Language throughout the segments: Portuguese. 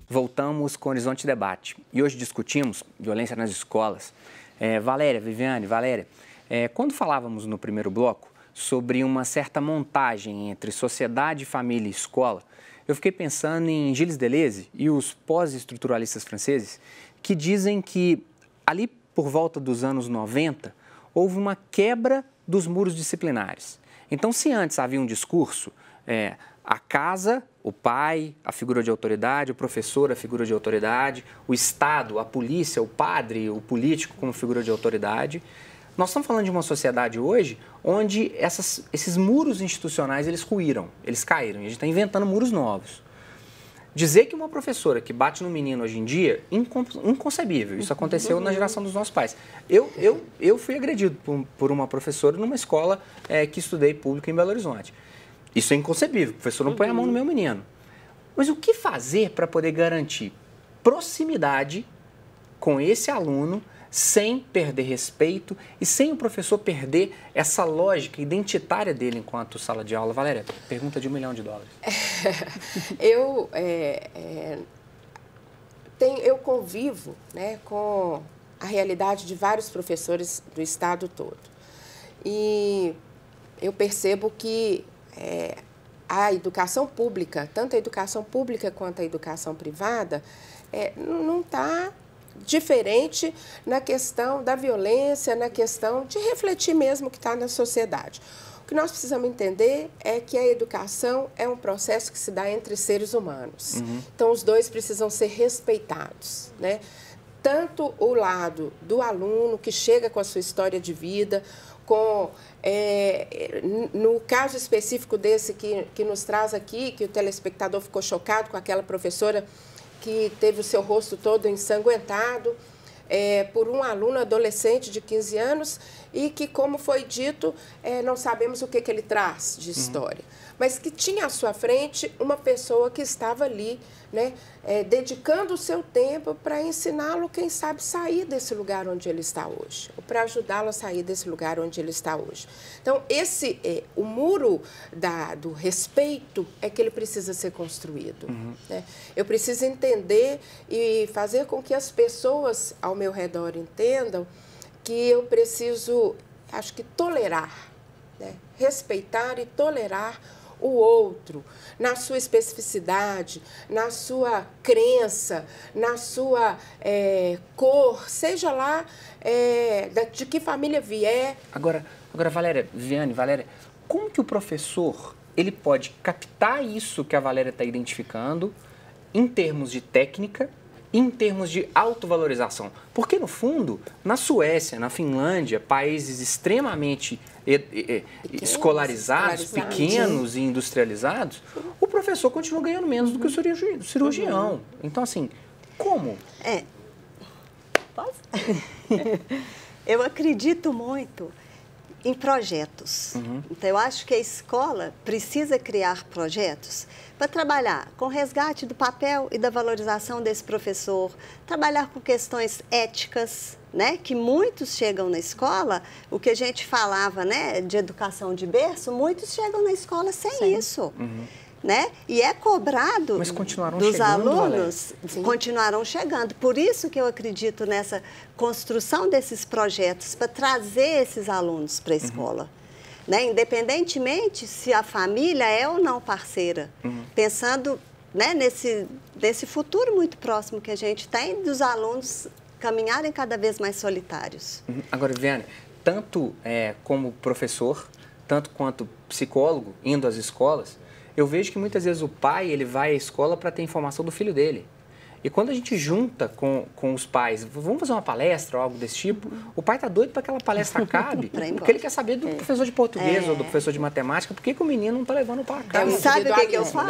Voltamos com o Horizonte Debate e hoje discutimos violência nas escolas. Valéria, Viviane, Valéria, quando falávamos no primeiro bloco sobre uma certa montagem entre sociedade, família e escola, eu fiquei pensando em Gilles Deleuze e os pós-estruturalistas franceses que dizem que ali por volta dos anos 90 houve uma quebra dos muros disciplinares. Então, se antes havia um discurso, a casa, o pai, a figura de autoridade, o professor, a figura de autoridade, o Estado, a polícia, o padre, o político como figura de autoridade. Nós estamos falando de uma sociedade hoje onde esses muros institucionais, eles ruíram, eles caíram, e a gente está inventando muros novos. Dizer que uma professora que bate no menino hoje em dia, inconcebível. Isso aconteceu na geração dos nossos pais. Eu fui agredido por uma professora numa escola que estudei pública em Belo Horizonte. Isso é inconcebível, o professor não põe a mão no meu menino. Mas o que fazer para poder garantir proximidade com esse aluno sem perder respeito e sem o professor perder essa lógica identitária dele enquanto sala de aula? Valéria, pergunta de $1 milhão. Eu convivo, né, com a realidade de vários professores do estado todo. E eu percebo que a educação pública, tanto a educação pública quanto a educação privada, não está diferente na questão da violência, na questão de refletir mesmo o que está na sociedade. O que nós precisamos entender é que a educação é um processo que se dá entre seres humanos. Então, os dois precisam ser respeitados, né? Tanto o lado do aluno, que chega com a sua história de vida, no caso específico desse que nos traz aqui, que o telespectador ficou chocado com aquela professora que teve o seu rosto todo ensanguentado por um aluno adolescente de 15 anos e que, como foi dito, não sabemos o que ele traz de história, mas que tinha à sua frente uma pessoa que estava ali, né, dedicando o seu tempo para ensiná-lo, quem sabe, sair desse lugar onde ele está hoje, ou para ajudá-lo a sair desse lugar onde ele está hoje. Então, o muro do respeito é que ele precisa ser construído. Né? Eu preciso entender e fazer com que as pessoas ao meu redor entendam que eu preciso, acho que, tolerar, né? Respeitar e tolerar o outro, na sua especificidade, na sua crença, na sua cor, seja lá de que família vier. Agora, Valéria, Viviane, Valéria, como que o professor ele pode captar isso que a Valéria está identificando em termos de técnica, em termos de autovalorização? Porque, no fundo, na Suécia, na Finlândia, países extremamente escolarizados, pequenos e industrializados, o professor continua ganhando menos do que o cirurgião. Então, assim, como? Posso? Eu acredito muito em projetos. Então, eu acho que a escola precisa criar projetos para trabalhar com o resgate do papel e da valorização desse professor, trabalhar com questões éticas, né, que muitos chegam na escola, o que a gente falava, né, de educação de berço, muitos chegam na escola sem isso. Né? E é cobrado dos alunos, continuarão chegando. Por isso que eu acredito nessa construção desses projetos, para trazer esses alunos para a escola. Né? Independentemente se a família é ou não parceira. Pensando, né, nesse futuro muito próximo que a gente tem, dos alunos caminharem cada vez mais solitários. Agora, Viviane, tanto como professor, tanto quanto psicólogo, indo às escolas, eu vejo que muitas vezes o pai ele vai à escola para ter informação do filho dele. E quando a gente junta com os pais, vamos fazer uma palestra ou algo desse tipo, o pai está doido para que aquela palestra acabe, porque ele quer saber do professor de português ou do professor de matemática, por que o menino não está levando para casa. Sabe o que eu falo?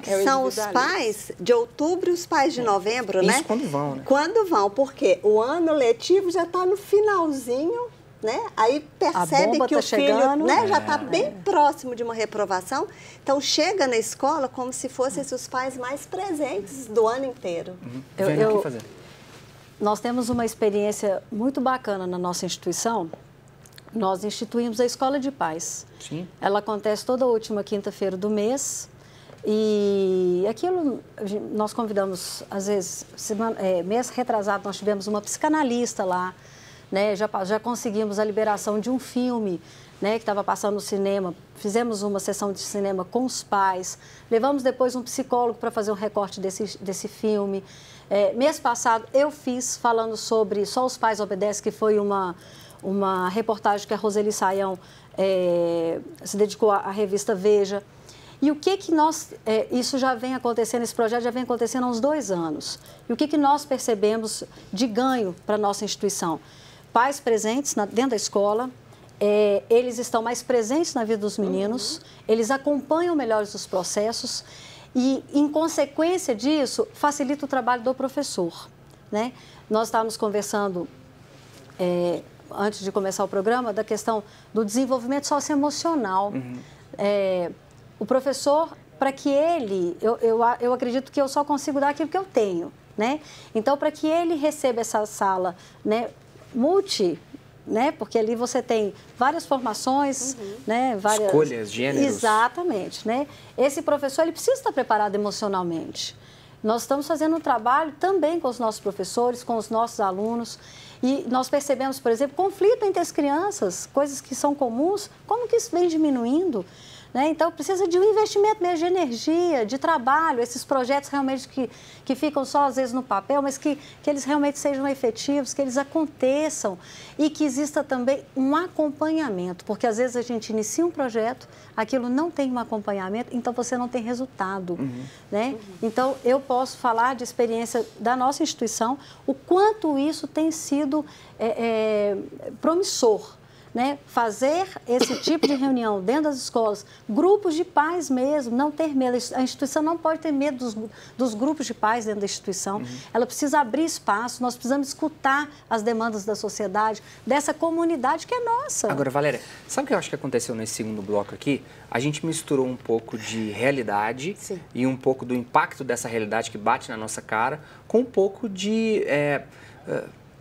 Que são os pais de outubro e os pais de novembro, né? Isso quando vão, né? Quando vão, porque o ano letivo já está no finalzinho, né? Aí percebe que o filho, né, já está bem próximo de uma reprovação. Então, chega na escola como se fossem os pais mais presentes do ano inteiro. Nós temos uma experiência muito bacana na nossa instituição. Nós instituímos a Escola de Paz. Sim. Ela acontece toda a última quinta-feira do mês. E aquilo, nós convidamos, às vezes, mês retrasado, nós tivemos uma psicanalista lá, né? Já conseguimos a liberação de um filme, né, que estava passando no cinema. Fizemos uma sessão de cinema com os pais, levamos depois um psicólogo para fazer um recorte desse filme. Mês passado, eu fiz falando sobre Só os Pais Obedecem, que foi uma reportagem que a Roseli Saião se dedicou à revista Veja. E o que nós, isso já vem acontecendo, esse projeto já vem acontecendo há uns 2 anos. E o que nós percebemos de ganho para a nossa instituição? Pais presentes dentro da escola, eles estão mais presentes na vida dos meninos, eles acompanham melhor os processos e, em consequência disso, facilita o trabalho do professor, né? Nós estávamos conversando, antes de começar o programa, da questão do desenvolvimento socioemocional. O professor, para que ele, eu acredito que eu só consigo dar aquilo que eu tenho, né? Então, para que ele receba essa sala, né, né, porque ali você tem várias formações, né, várias escolhas, gêneros. Exatamente, né? Esse professor, ele precisa estar preparado emocionalmente. Nós estamos fazendo um trabalho também com os nossos professores, com os nossos alunos, e nós percebemos, por exemplo, conflito entre as crianças, coisas que são comuns, como que isso vem diminuindo? Né? Então, precisa de um investimento mesmo de energia, de trabalho, esses projetos realmente que ficam só, às vezes, no papel, mas que eles realmente sejam efetivos, que eles aconteçam e que exista também um acompanhamento, porque, às vezes, a gente inicia um projeto, aquilo não tem um acompanhamento, então você não tem resultado. Né? Então, eu posso falar de experiência da nossa instituição, o quanto isso tem sido promissor. Né? Fazer esse tipo de reunião dentro das escolas, grupos de pais mesmo, não ter medo. A instituição não pode ter medo dos grupos de pais dentro da instituição. Ela precisa abrir espaço, nós precisamos escutar as demandas da sociedade, dessa comunidade que é nossa. Agora, Valéria, sabe o que eu acho que aconteceu nesse segundo bloco aqui? A gente misturou um pouco de realidade e um pouco do impacto dessa realidade que bate na nossa cara com um pouco de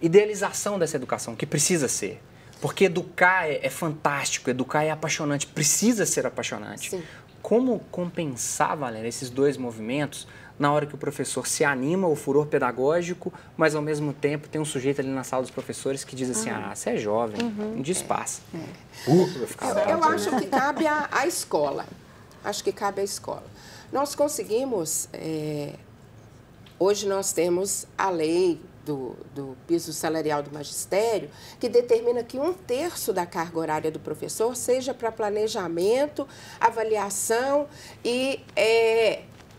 idealização dessa educação, que precisa ser. Porque educar é fantástico, educar é apaixonante, precisa ser apaixonante. Sim. Como compensar, Valéria, esses dois movimentos na hora que o professor se anima, o furor pedagógico, mas ao mesmo tempo tem um sujeito ali na sala dos professores que diz assim, você é jovem, não despaça. Eu acho que cabe à escola. Acho que cabe à escola. Nós conseguimos, hoje nós temos a lei do piso salarial do magistério, que determina que 1/3 da carga horária do professor seja para planejamento, avaliação e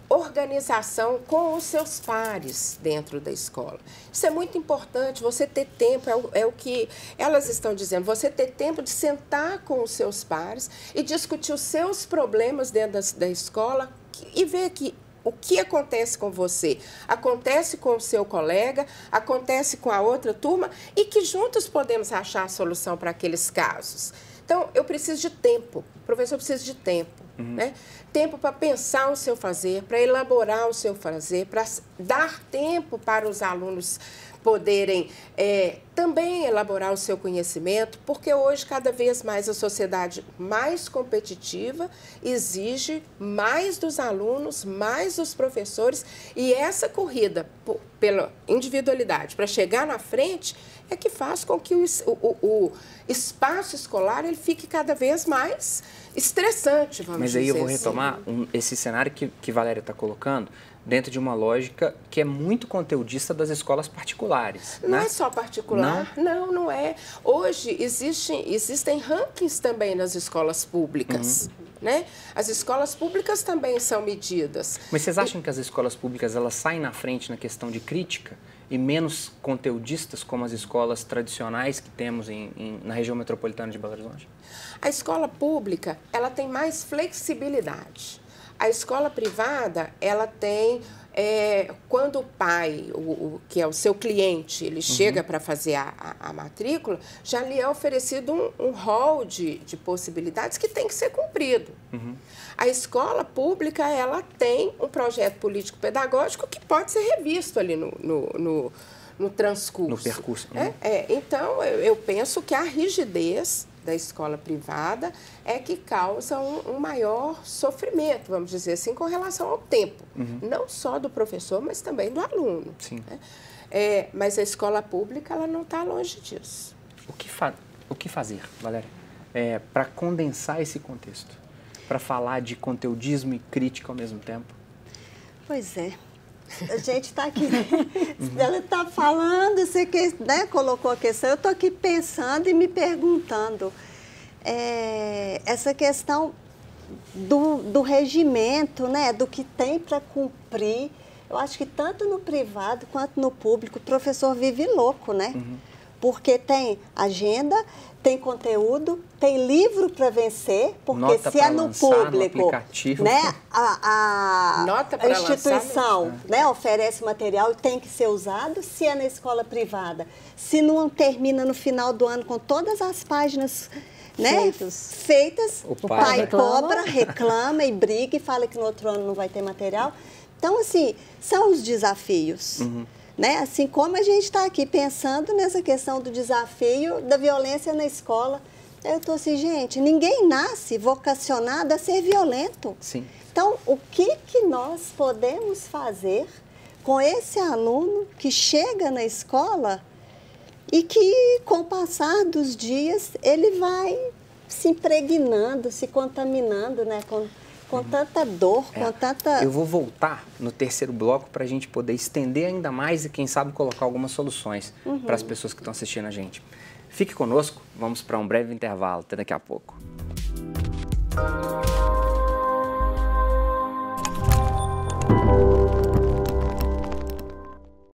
organização com os seus pares dentro da escola. Isso é muito importante, você ter tempo, é o que elas estão dizendo, você ter tempo de sentar com os seus pares e discutir os seus problemas dentro da escola e ver que o que acontece com você, acontece com o seu colega, acontece com a outra turma e que juntos podemos achar a solução para aqueles casos. Então, eu preciso de tempo, o professor precisa de tempo, né? Tempo para pensar o seu fazer, para elaborar o seu fazer, para dar tempo para os alunos poderem também elaborar o seu conhecimento, porque hoje, cada vez mais, a sociedade mais competitiva exige mais dos alunos, mais dos professores, e essa corrida pela individualidade para chegar na frente é que faz com que o espaço escolar ele fique cada vez mais estressante, vamos dizer. Mas aí eu vou retomar esse cenário que Valéria está colocando, dentro de uma lógica que é muito conteudista das escolas particulares. Não é só particular, não é. Hoje existem rankings também nas escolas públicas. Né? As escolas públicas também são medidas. Mas vocês acham que as escolas públicas elas saem na frente na questão de crítica e menos conteudistas como as escolas tradicionais que temos na região metropolitana de Belo Horizonte? A escola pública ela tem mais flexibilidade. A escola privada, ela tem quando o pai, que é o seu cliente, ele chega para fazer a matrícula, já lhe é oferecido um rol de possibilidades que tem que ser cumprido. A escola pública, ela tem um projeto político-pedagógico que pode ser revisto ali no transcurso. No percurso. Então, eu penso que a rigidez da escola privada é que causa um maior sofrimento, vamos dizer assim, com relação ao tempo. Não só do professor, mas também do aluno. Sim. Né? Mas a escola pública, ela não está longe disso. O que fazer, Valéria, para condensar esse contexto? Para falar de conteudismo e crítica ao mesmo tempo? Pois é. A gente está aqui, ela está falando, você né, colocou a questão, eu estou aqui pensando e me perguntando. Essa questão do regimento, né, do que tem para cumprir, eu acho que tanto no privado quanto no público, o professor vive louco, né? Porque tem agenda, tem conteúdo, tem livro para vencer, porque nota se é no público, no né, a instituição, né, oferece material e tem que ser usado, se é na escola privada. Se não termina no final do ano com todas as páginas, né, feitas, o pai cobra, reclama e briga e fala que no outro ano não vai ter material. Então, assim, são os desafios. Né? Assim como a gente está aqui pensando nessa questão do desafio da violência na escola. Eu estou assim, gente, ninguém nasce vocacionado a ser violento. Sim. Então, o que nós podemos fazer com esse aluno que chega na escola e que, com o passar dos dias, ele vai se impregnando, se contaminando, né? Com tanta dor, com tanta... Eu vou voltar no terceiro bloco para a gente poder estender ainda mais e, quem sabe, colocar algumas soluções para as pessoas que estão assistindo a gente. Fique conosco, vamos para um breve intervalo. Até daqui a pouco.